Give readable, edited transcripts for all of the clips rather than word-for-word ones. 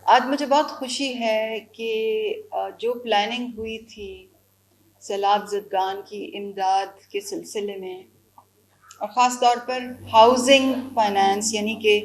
آج مجھے بہت خوشی ہے کہ جو پلاننگ ہوئی تھی سیلاب زدگان کی امداد کے سلسلے میں، اور خاص طور پر ہاؤزنگ فائنانس یعنی کہ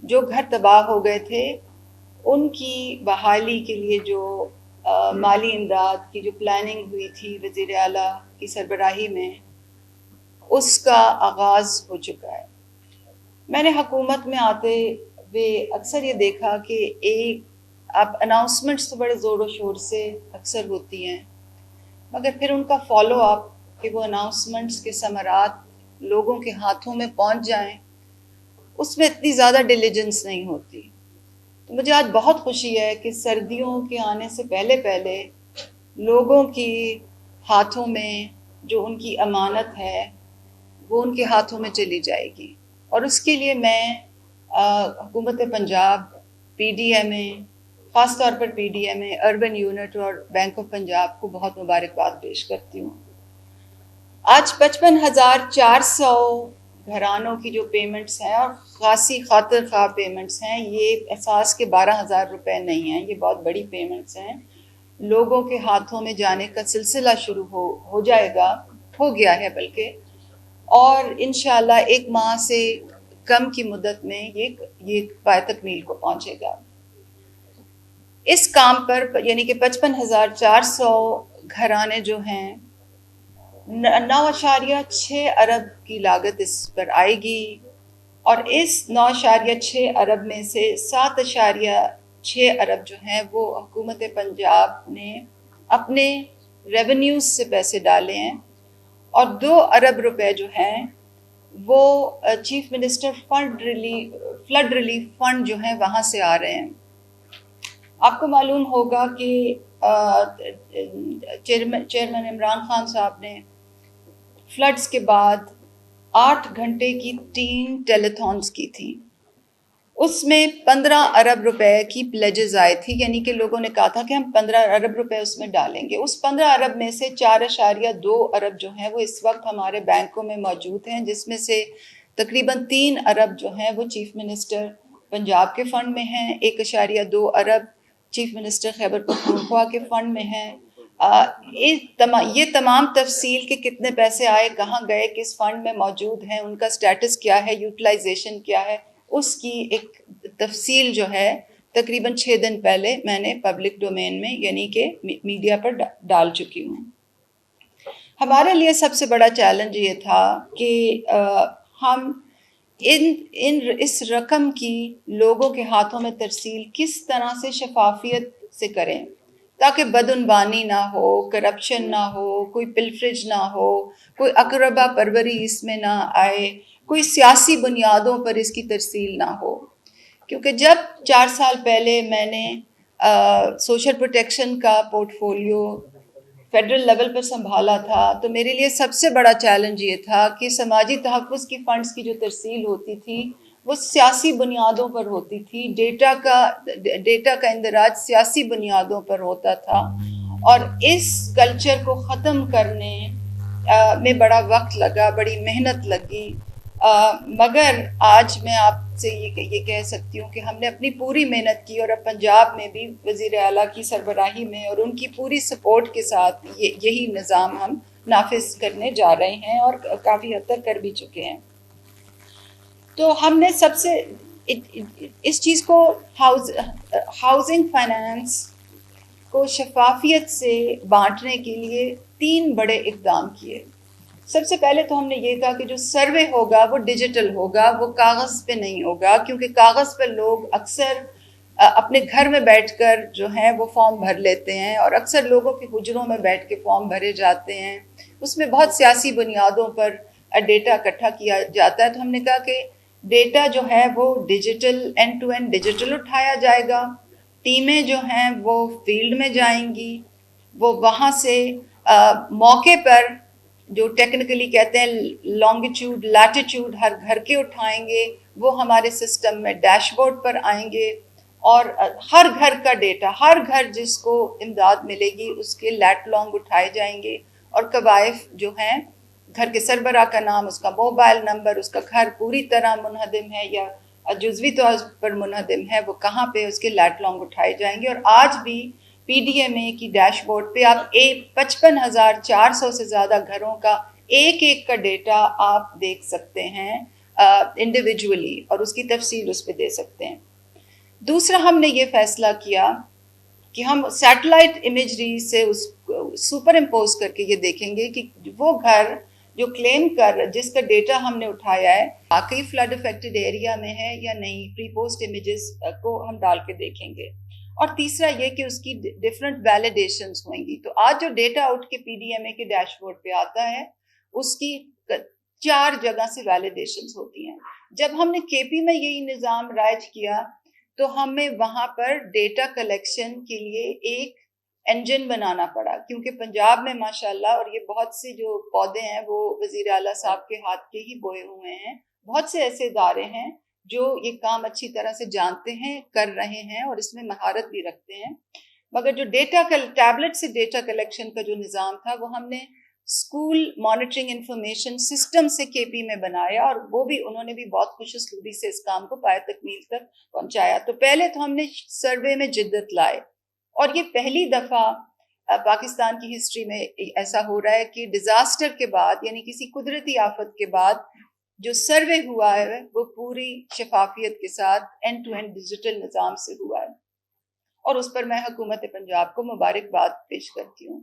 جو گھر تباہ ہو گئے تھے ان کی بحالی کے لیے جو مالی امداد کی جو پلاننگ ہوئی تھی وزیر اعلیٰ کی سربراہی میں، اس کا آغاز ہو چکا ہے۔ میں نے حکومت میں آتے ہوئے اکثر یہ دیکھا کہ ایک اب اناؤنسمنٹس تو بڑے زور و شور سے اکثر ہوتی ہیں، مگر پھر ان کا فالو اپ کہ وہ اناؤنسمنٹس کے ثمرات لوگوں کے ہاتھوں میں پہنچ جائیں، اس میں اتنی زیادہ ڈیلیجنس نہیں ہوتی۔ تو مجھے آج بہت خوشی ہے کہ سردیوں کے آنے سے پہلے پہلے لوگوں کی ہاتھوں میں جو ان کی امانت ہے وہ ان کے ہاتھوں میں چلی جائے گی، اور اس کے لیے میں حکومت پنجاب، پی ڈی ایم اے، خاص طور پر پی ڈی ایم اے، اربن یونٹ اور بینک آف پنجاب کو بہت مبارکباد پیش کرتی ہوں۔ آج 55,400 گھرانوں کی جو پیمنٹس ہیں اور خاصی خاطر خواہ پیمنٹس ہیں، یہ احساس کے 12,000 روپے نہیں ہیں، یہ بہت بڑی پیمنٹس ہیں، لوگوں کے ہاتھوں میں جانے کا سلسلہ شروع ہو جائے گا، ہو گیا ہے بلکہ، اور انشاءاللہ 1 ماہ سے کم کی مدت میں یہ پائے تکمیل کو پہنچے گا۔ اس کام پر یعنی کہ 55,400 گھرانے جو ہیں، 9.6 ارب کی لاگت اس پر آئے گی، اور اس 9.6 ارب میں سے 7.6 ارب جو ہیں وہ حکومت پنجاب نے اپنے ریونیوز سے پیسے ڈالے ہیں، اور 2 ارب روپے جو ہیں وہ chief minister flood relief fund جو ہیں وہاں سے آ رہے ہیں۔ آپ کو معلوم ہوگا کہ چیئرمین عمران خان صاحب نے فلڈز کے بعد 8 گھنٹے کی 3 ٹیلی تھونز کی تھی، اس میں 15 ارب روپے کی پلیجز آئے تھی، یعنی کہ لوگوں نے کہا تھا کہ ہم 15 ارب روپے اس میں ڈالیں گے۔ اس 15 ارب میں سے 4.2 ارب جو ہیں وہ اس وقت ہمارے بینکوں میں موجود ہیں، جس میں سے تقریباً 3 ارب جو ہیں وہ چیف منسٹر پنجاب کے فنڈ میں ہیں، 1.2 ارب چیف منسٹر خیبر پختونخوا کے فنڈ میں ہیں۔ یہ تمام تفصیل کہ کتنے پیسے آئے، کہاں گئے، کس فنڈ میں موجود ہیں، ان کا سٹیٹس کیا ہے، یوٹیلائزیشن کیا ہے، اس کی ایک تفصیل جو ہے تقریباً 6 دن پہلے میں نے پبلک ڈومین میں یعنی کہ میڈیا پر ڈال چکی ہوں۔ ہمارے لیے سب سے بڑا چیلنج یہ تھا کہ ہم اس رقم کی لوگوں کے ہاتھوں میں ترسیل کس طرح سے شفافیت سے کریں تاکہ بدعنوانی نہ ہو، کرپشن نہ ہو، کوئی پلفریج نہ ہو، کوئی اقربا پروری اس میں نہ آئے، کوئی سیاسی بنیادوں پر اس کی ترسیل نہ ہو۔ کیونکہ جب 4 سال پہلے میں نے سوشل پروٹیکشن کا پورٹ فولیو فیڈرل لیول پر سنبھالا تھا تو میرے لیے سب سے بڑا چیلنج یہ تھا کہ سماجی تحفظ کی فنڈز کی جو ترسیل ہوتی تھی وہ سیاسی بنیادوں پر ہوتی تھی، ڈیٹا کا اندراج سیاسی بنیادوں پر ہوتا تھا، اور اس کلچر کو ختم کرنے میں بڑا وقت لگا، بڑی محنت لگی، مگر آج میں آپ سے یہ کہہ سکتی ہوں کہ ہم نے اپنی پوری محنت کی، اور اب پنجاب میں بھی وزیر اعلیٰ کی سربراہی میں اور ان کی پوری سپورٹ کے ساتھ یہی نظام ہم نافذ کرنے جا رہے ہیں اور کافی حد تک کر بھی چکے ہیں۔ تو ہم نے سب سے اس چیز کو ہاؤزنگ فائنانس کو شفافیت سے بانٹنے کے لیے 3 بڑے اقدام کیے۔ سب سے پہلے تو ہم نے یہ کہا کہ جو سروے ہوگا وہ ڈیجیٹل ہوگا، وہ کاغذ پہ نہیں ہوگا، کیونکہ کاغذ پہ لوگ اکثر اپنے گھر میں بیٹھ کر جو ہیں وہ فارم بھر لیتے ہیں، اور اکثر لوگوں کے حجروں میں بیٹھ کے فارم بھرے جاتے ہیں، اس میں بہت سیاسی بنیادوں پر ڈیٹا اکٹھا کیا جاتا ہے۔ تو ہم نے کہا کہ ڈیٹا جو ہے وہ digital, end to end digital اٹھایا جائے گا، ٹیمیں جو ہیں وہ فیلڈ میں جائیں گی، وہ وہاں سے موقع پر جو ٹیکنیکلی کہتے ہیں لانگیٹیوڈ لیٹیٹیوڈ ہر گھر کے اٹھائیں گے، وہ ہمارے سسٹم میں ڈیش بورڈ پر آئیں گے، اور ہر گھر کا ڈیٹا، ہر گھر جس کو امداد ملے گی اس کے لیٹ لانگ اٹھائے جائیں گے، اور کوائف جو ہیں گھر کے سربراہ کا نام، اس کا موبائل نمبر، اس کا گھر پوری طرح منہدم ہے یا جزوی طور پر منہدم ہے وہ کہاں پہ اس کے لیٹ لانگ اٹھائے جائیں گے. اور آج بھی پی ڈی ایم اے کی ڈیش بورڈ پہ آپ 55,400 سے زیادہ گھروں کا ایک کا ڈیٹا آپ دیکھ سکتے ہیں انڈیویجولی, اور اس کی تفصیل اس پہ دے سکتے ہیں. دوسرا ہم نے یہ فیصلہ کیا کہ ہم سیٹلائٹ امیجری سے اس سپر امپوز کر کے یہ دیکھیں گے کہ وہ گھر جو کلیم جس کا ڈیٹا ہم نے اٹھایا ہے واقعی فلڈ افیکٹڈ ایریا میں ہے یا نہیں, پری پوسٹ امیجز کو ہم ڈال کے دیکھیں گے. اور تیسرا یہ کہ اس کی ڈفرینٹ ویلیڈیشنز ہوئیں گی. تو آج جو ڈیٹا اٹھ کے پی ڈی ایم اے کے ڈیش بورڈ پہ آتا ہے اس کی 4 جگہ سے ویلیڈیشنز ہوتی ہیں. جب ہم نے کے پی میں یہی نظام رائج کیا تو ہمیں وہاں پر ڈیٹا کلیکشن کے لیے ایک انجن بنانا پڑا, کیونکہ پنجاب میں ماشاءاللہ, اور یہ بہت سے جو پودے ہیں وہ وزیر اعلیٰ صاحب کے ہاتھ کے ہی بوئے ہوئے ہیں, بہت سے ایسے ادارے ہیں جو یہ کام اچھی طرح سے جانتے ہیں, کر رہے ہیں اور اس میں مہارت بھی رکھتے ہیں. مگر جو ٹیبلٹ سے ڈیٹا کلیکشن کا جو نظام تھا وہ ہم نے اسکول مانیٹرنگ انفارمیشن سسٹم سے کے پی میں بنایا, اور وہ بھی انہوں نے بھی بہت خوش اسلوبی سے اس کام کو پایہ تکمیل تک پہنچایا. تو پہلے تو ہم نے سروے میں جدت لائے, اور یہ پہلی دفعہ پاکستان کی ہسٹری میں ایسا ہو رہا ہے کہ ڈیزاسٹر کے بعد, یعنی کسی قدرتی آفت کے بعد جو سروے ہوا ہے وہ پوری شفافیت کے ساتھ اینڈ ٹو اینڈ ڈیجیٹل نظام سے ہوا ہے, اور اس پر میں حکومت پنجاب کو مبارکباد پیش کرتی ہوں.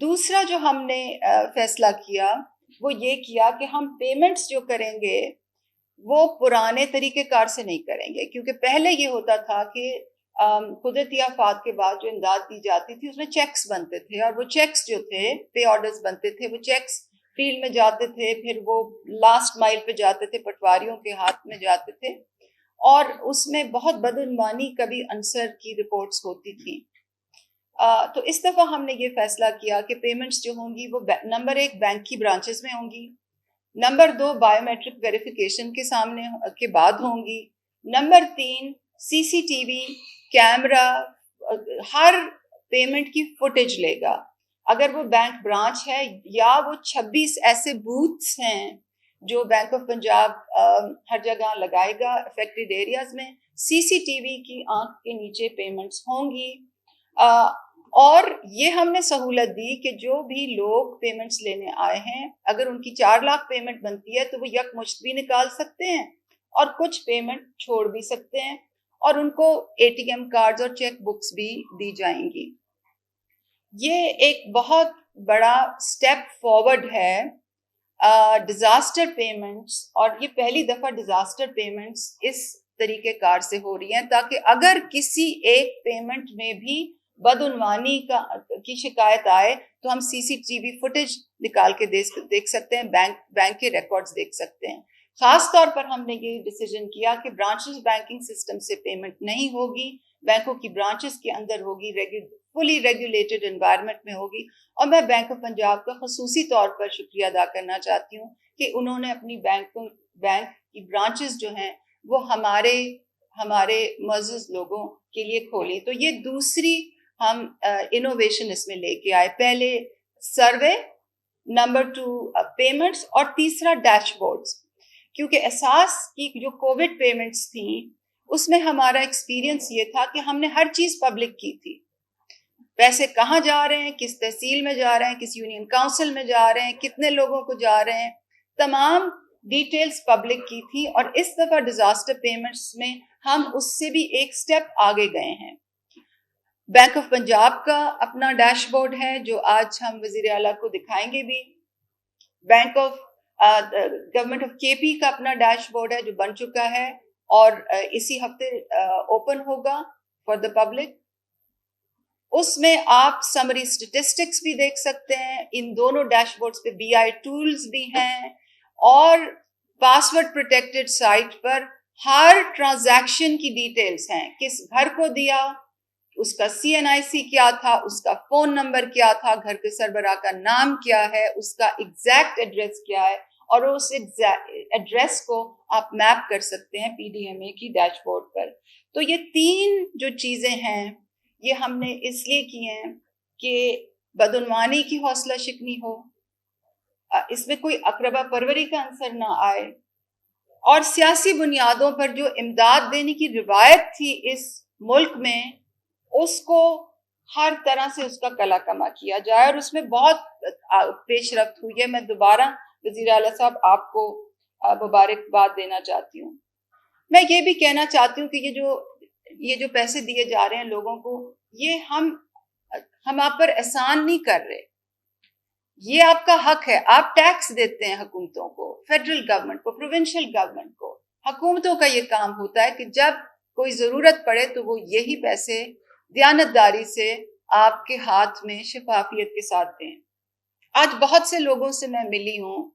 دوسرا جو ہم نے فیصلہ کیا وہ یہ کیا کہ ہم پیمنٹس جو کریں گے وہ پرانے طریقہ کار سے نہیں کریں گے, کیونکہ پہلے یہ ہوتا تھا کہ قدرتی آفات کے بعد جو امداد دی جاتی تھی اس میں چیکس بنتے تھے, اور وہ چیکس جو تھے پے آرڈرز بنتے تھے, وہ چیکس فیلڈ میں جاتے تھے, پھر وہ لاسٹ مائل پہ جاتے تھے, پٹواریوں کے ہاتھ میں جاتے تھے, اور اس میں بہت بدعنوانی کا بھی عنصر کی رپورٹس ہوتی تھیں. تو اس دفعہ ہم نے یہ فیصلہ کیا کہ پیمنٹس جو ہوں گی وہ نمبر 1 بینک کی برانچز میں ہوں گی, نمبر 2 بایو میٹرک ویریفیکیشن کے بعد ہوں گی, نمبر 3 سی سی ٹی وی کیمرہ ہر پیمنٹ کی فوٹیج لے گا. اگر وہ بینک برانچ ہے یا وہ 26 ایسے بوتھس ہیں جو بینک آف پنجاب ہر جگہ لگائے گا افیکٹڈ ایریاز میں, سی سی ٹی وی کی آنکھ کے نیچے پیمنٹس ہوں گی. اور یہ ہم نے سہولت دی کہ جو بھی لوگ پیمنٹس لینے آئے ہیں اگر ان کی 4 لاکھ پیمنٹ بنتی ہے تو وہ یکمشت بھی نکال سکتے ہیں اور کچھ پیمنٹ چھوڑ بھی سکتے ہیں, اور ان کو اے ٹی ایم کارڈز اور چیک بکس بھی دی جائیں گی. یہ ایک بہت بڑا سٹیپ فارورڈ ہے ڈیزاسٹر پیمنٹس, اور یہ پہلی دفعہ ڈیزاسٹر پیمنٹس اس طریقہ کار سے ہو رہی ہیں تاکہ اگر کسی ایک پیمنٹ میں بھی بدعنوانی کی شکایت آئے تو ہم سی سی ٹی وی فوٹیج نکال کے دیکھ سکتے ہیں, بینک کے ریکارڈز دیکھ سکتے ہیں. خاص طور پر ہم نے یہ ڈیسیجن کیا کہ برانچز بینکنگ سسٹم سے پیمنٹ نہیں ہوگی, بینکوں کی برانچز کے اندر ہوگی, فلی ریگولیٹڈ انوائرمنٹ میں ہوگی. اور میں بینک آف پنجاب کا خصوصی طور پر شکریہ ادا کرنا چاہتی ہوں کہ انہوں نے اپنی بینک کی برانچز جو ہیں وہ ہمارے معزز لوگوں کے لیے کھولی. تو یہ دوسری ہم انوویشن اس میں لے کے آئے, پہلے سروے, نمبر 2 پیمنٹس, اور تیسرا ڈیش بورڈز. کیونکہ اساس کی جو کووڈ پیمنٹس تھیں اس میں ہمارا ایکسپیرینس یہ تھا کہ ہم نے ہر چیز پبلک کی تھی, پیسے کہاں جا رہے ہیں, کس تحصیل میں جا رہے ہیں, کس یونین کاؤنسل میں جا رہے ہیں, کتنے لوگوں کو جا رہے ہیں, تمام ڈیٹیلز پبلک کی تھی. اور اس دفعہ ڈیزاسٹر پیمنٹس میں ہم اس سے بھی ایک سٹیپ آگے گئے ہیں. بینک آف پنجاب کا اپنا ڈیش بورڈ ہے جو آج ہم وزیر اعلیٰ کو دکھائیں گے بھی. بینک آف گورنمنٹ آف کے پی کا اپنا ڈیش بورڈ ہے جو بن چکا ہے اور اسی ہفتے اوپن ہوگا فار دا پبلک. اس میں آپ سمری اسٹیٹسٹکس بھی دیکھ سکتے ہیں. ان دونوں ڈیش بورڈز پہ بی آئی ٹولز بھی ہیں, اور پاسورڈ پروٹیکٹڈ سائٹ پر ہر ٹرانزیکشن کی ڈیٹیلز ہیں, کس گھر کو دیا, اس کا سی این آئی سی کیا تھا, اس کا فون نمبر کیا تھا, گھر کے سربراہ کا نام کیا ہے, اس کا ایگزیکٹ ایڈریس کیا ہے, اور اس ایڈریس کو آپ میپ کر سکتے ہیں پی ڈی ایم اے کی ڈیش بورڈ پر. تو یہ 3 جو چیزیں ہیں یہ ہم نے اس لیے کی ہیں کہ بدعنوانی کی حوصلہ شکنی ہو, اس میں کوئی اقربا پروری کا عنصر نہ آئے, اور سیاسی بنیادوں پر جو امداد دینے کی روایت تھی اس ملک میں، اس کو ہر طرح سے اس کا کلا کما کیا جائے، اور اس میں بہت پیش رفت ہوئی ہے۔ میں دوبارہ وزیر اعلیٰ صاحب آپ کو مبارکباد دینا چاہتی ہوں۔ میں یہ بھی کہنا چاہتی ہوں کہ یہ جو پیسے دیے جا رہے ہیں لوگوں کو، یہ ہم آپ پر احسان نہیں کر رہے، یہ آپ کا حق ہے۔ آپ ٹیکس دیتے ہیں حکومتوں کو، فیڈرل گورنمنٹ کو، پروونشل گورنمنٹ کو۔ حکومتوں کا یہ کام ہوتا ہے کہ جب کوئی ضرورت پڑے تو وہ یہی پیسے دیانتداری سے آپ کے ہاتھ میں شفافیت کے ساتھ دیں۔ آج بہت سے لوگوں سے میں ملی ہوں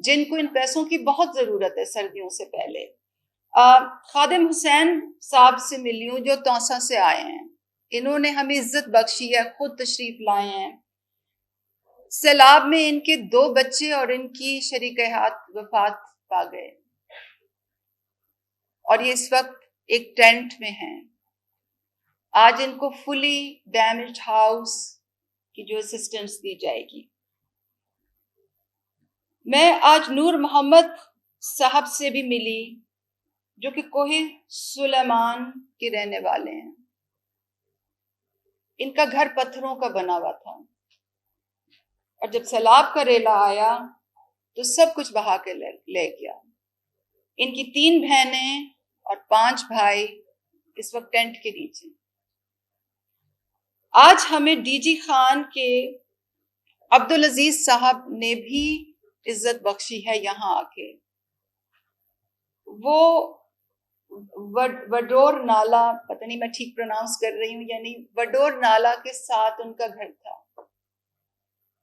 جن کو ان پیسوں کی بہت ضرورت ہے سردیوں سے پہلے۔ خادم حسین صاحب سے ملی ہوں جو توسا سے آئے ہیں، انہوں نے ہمیں عزت بخشی ہے، خود تشریف لائے ہیں۔ سیلاب میں ان کے 2 بچے اور ان کی شریک حیات وفات پا گئے، اور یہ اس وقت ایک ٹینٹ میں ہیں۔ آج ان کو فلی ڈیمیجڈ ہاؤس کی جو اسسٹنس دی جائے گی۔ میں آج نور محمد صاحب سے بھی ملی جو کہ کوہ سلیمان کے رہنے والے ہیں۔ ان کا گھر پتھروں کا بنا ہوا تھا، اور جب سیلاب کا ریلا آیا تو سب کچھ بہا کے لے گیا۔ ان کی 3 بہنیں اور 5 بھائی اس وقت ٹینٹ کے نیچے۔ آج ہمیں ڈی جی خان کے عبدالعزیز صاحب نے بھی عزت بخشی ہے یہاں آ کے۔ وہ وڈور نالا، پتہ نہیں میں ٹھیک پروناؤنس کر رہی ہوں یا نہیں، وڈور نالا کے ساتھ ان کا گھر تھا،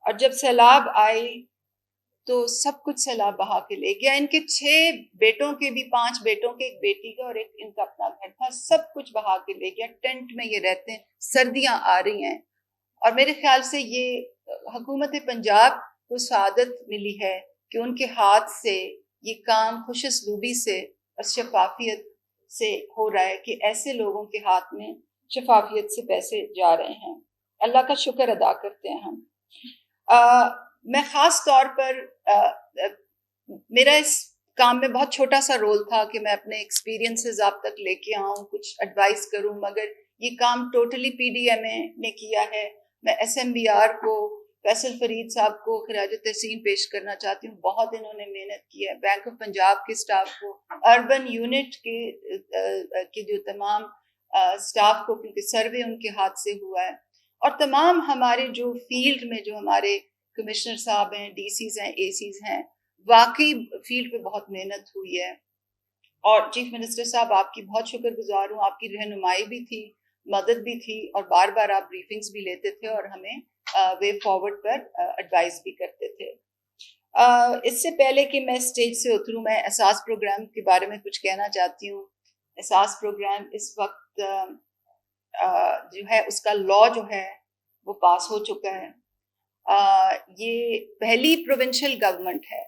اور جب سیلاب آئی تو سب کچھ سیلاب بہا کے لے گیا۔ ان کے 6 بیٹوں کے بھی، 5 بیٹوں کے، ایک بیٹی کا اور ایک ان کا اپنا گھر تھا، سب کچھ بہا کے لے گیا۔ ٹینٹ میں یہ رہتے ہیں، سردیاں آ رہی ہیں، اور میرے خیال سے یہ حکومت پنجاب کو سعادت ملی ہے کہ ان کے ہاتھ سے یہ کام خوش اسلوبی سے اور شفافیت سے ہو رہا ہے، کہ ایسے لوگوں کے ہاتھ میں شفافیت سے پیسے جا رہے ہیں۔ اللہ کا شکر ادا کرتے ہیں ہم۔ میں خاص طور پر میرا اس کام میں بہت چھوٹا سا رول تھا کہ میں اپنے ایکسپیرینسز آپ تک لے کے آؤں، کچھ ایڈوائز کروں، مگر یہ کام ٹوٹلی پی ڈی ایم اے نے کیا ہے۔ میں ایس ایم بی آر کو، فیصل فرید صاحب کو خراج تحسین پیش کرنا چاہتی ہوں، بہت انہوں نے محنت کی ہے۔ بینک آف پنجاب کے سٹاف کو، اربن یونٹ کے جو تمام سٹاف کو، کیونکہ سروے ان کے ہاتھ سے ہوا ہے، اور تمام ہمارے جو فیلڈ میں جو ہمارے کمشنر صاحب ہیں، ڈی سیز ہیں، اے سیز ہیں، واقعی فیلڈ پہ بہت محنت ہوئی ہے۔ اور چیف منسٹر صاحب آپ کی بہت شکر گزار ہوں، آپ کی رہنمائی بھی تھی، مدد بھی تھی، اور بار بار آپ بریفنگز بھی لیتے تھے اور ہمیں وے فارورڈ پر ایڈوائز بھی کرتے تھے۔ اس سے پہلے کہ میں اسٹیج سے اتروں، میں احساس پروگرام کے بارے میں کچھ کہنا چاہتی ہوں۔ احساس پروگرام اس وقت جو ہے اس کا لا جو ہے وہ پاس ہو چکا ہے۔ یہ پہلی پروونشل گورنمنٹ ہے،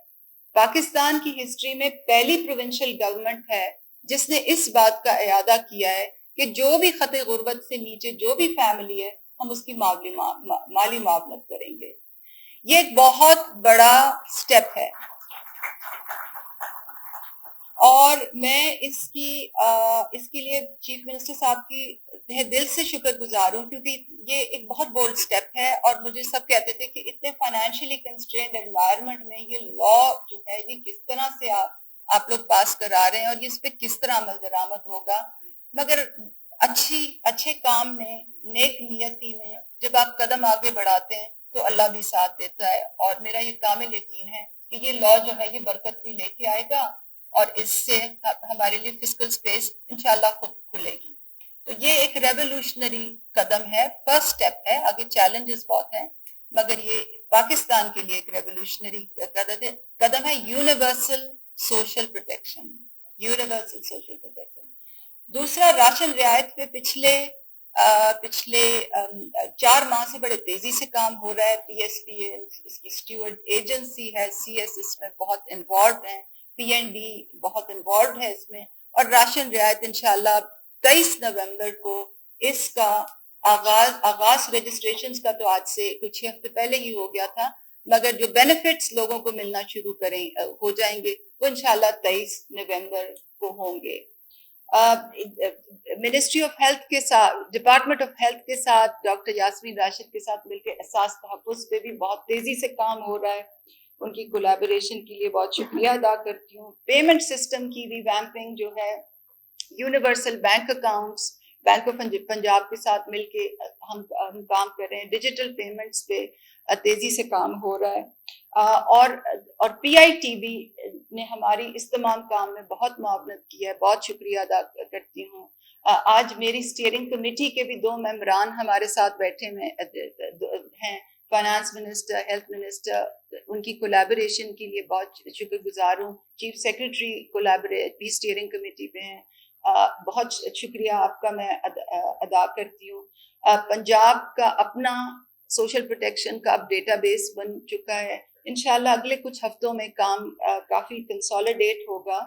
پاکستان کی ہسٹری میں پہلی پروونشل گورنمنٹ ہے جس نے اس بات کا اعادہ کیا ہے کہ جو بھی خط غربت سے نیچے جو بھی فیملی ہے، ہم اس کی مالی معاونت کریں گے۔ یہ ایک بہت بڑا سٹیپ ہے، اور میں اس کے لیے چیف منسٹر صاحب کی تہ دل سے شکر گزار ہوں، کیونکہ یہ ایک بہت بولڈ سٹیپ ہے، اور مجھے سب کہتے تھے کہ اتنے فائنینشلی کنسٹرینڈ انوائرمنٹ میں یہ لا جو ہے یہ کس طرح سے آپ لوگ پاس کرا رہے ہیں، اور یہ اس پہ کس طرح عمل درآمد ہوگا۔ مگر اچھے کام میں، نیک نیتی میں جب آپ قدم آگے بڑھاتے ہیں تو اللہ بھی ساتھ دیتا ہے، اور میرا یہ کامل یقین ہے کہ یہ لا جو ہے یہ برکت بھی لے کے آئے گا، اور اس سے ہمارے لیے فسکل سپیس انشاءاللہ خود کھلے گی۔ تو یہ ایک ریولوشنری قدم ہے، فرسٹ سٹیپ ہے، آگے چیلنجز بہت ہیں، مگر یہ پاکستان کے لیے ایک ریولوشنری قدم ہے۔ Universal social protection, universal social protection. دوسرا، راشن رعایت پہ پچھلے 4 ماہ سے بڑے تیزی سے کام ہو رہا ہے۔ پی ایس پی اس کی سٹیورڈ ایجنسی ہے، سی ایس اس میں بہت انوالوڈ ہیں، پی این ڈی بہت انوالوڈ ہے اس میں، اور راشن رعایت انشاءاللہ 23 نومبر کو اس کا آغاز رجسٹریشنز کا تو آج سے کچھ ہفتے پہلے ہی ہو گیا تھا، مگر جو بینیفٹس لوگوں کو ملنا شروع ہو جائیں گے وہ انشاءاللہ 23 نومبر کو ہوں گے۔ منسٹری آف ہیلتھ کے ساتھ، ڈپارٹمنٹ آف ہیلتھ کے ساتھ، ڈاکٹر یاسمین راشد کے ساتھ مل کے احساس تحفظ پہ بھی بہت تیزی سے کام ہو رہا ہے، ان کی کولیبوریشن کے لیے بہت شکریہ ادا کرتی ہوں۔ پیمنٹ سسٹم کی ریویمپنگ جو ہے، universal bank accounts, bank of Punjab کے ساتھ مل کے ہم کام کر رہے ہیں، ڈیجیٹل پیمنٹس پہ تیزی سے کام ہو رہا ہے، اور پی آئی ٹی بی نے ہماری اس تمام کام میں بہت معاونت کی ہے، بہت شکریہ ادا کرتی ہوں۔ آج میری اسٹیئرنگ کمیٹی کے بھی 2 ممبران ہمارے ساتھ بیٹھے ہوئے ہیں، فائنانس منسٹر، ہیلتھ منسٹر، ان کی کولیبوریشن کے لیے بہت شکر گزار ہوں۔ چیف سیکرٹری کولیبوریٹ بھی اسٹیئرنگ کمیٹی پہ ہیں، بہت شکریہ آپ کا میں ادا کرتی ہوں۔ پنجاب کا اپنا سوشل پروٹیکشن کا اب ڈیٹا بیس بن چکا ہے، انشاءاللہ اگلے کچھ ہفتوں میں کام کافی کنسولیڈیٹ ہوگا،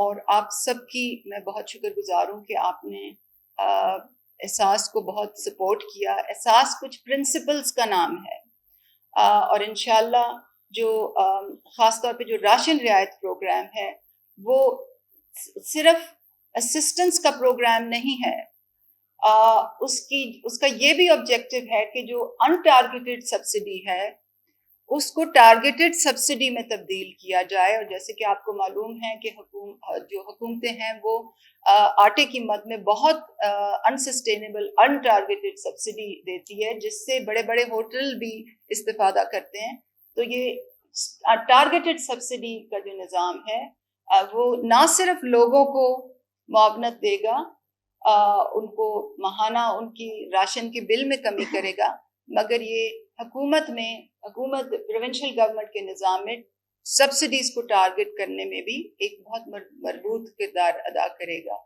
اور آپ سب کی میں بہت شکر گزار ہوں کہ آپ نے احساس کو بہت سپورٹ کیا۔ احساس کچھ پرنسپلز کا نام ہے، اور انشاءاللہ جو خاص طور پہ جو راشن رعایت پروگرام ہے وہ صرف اسسٹنس کا پروگرام نہیں ہے، اس کا یہ بھی آبجیکٹو ہے کہ جو ان ٹارگیٹڈ سبسڈی ہے اس کو ٹارگیٹڈ سبسڈی میں تبدیل کیا جائے۔ اور جیسے کہ آپ کو معلوم ہے کہ جو حکومتیں ہیں وہ آٹے کی مد میں بہت انسسٹینیبل ان ٹارگیٹڈ سبسڈی دیتی ہے، جس سے بڑے بڑے ہوٹل بھی استفادہ کرتے ہیں۔ تو یہ ٹارگیٹڈ سبسڈی کا جو نظام ہے وہ نہ صرف لوگوں کو معاونت دے گا، ان کو ماہانہ ان کی راشن کے بل میں کمی کرے گا، مگر یہ حکومت پروونشل گورنمنٹ کے نظام میں سبسڈیز کو ٹارگٹ کرنے میں بھی ایک بہت مربوط کردار ادا کرے گا۔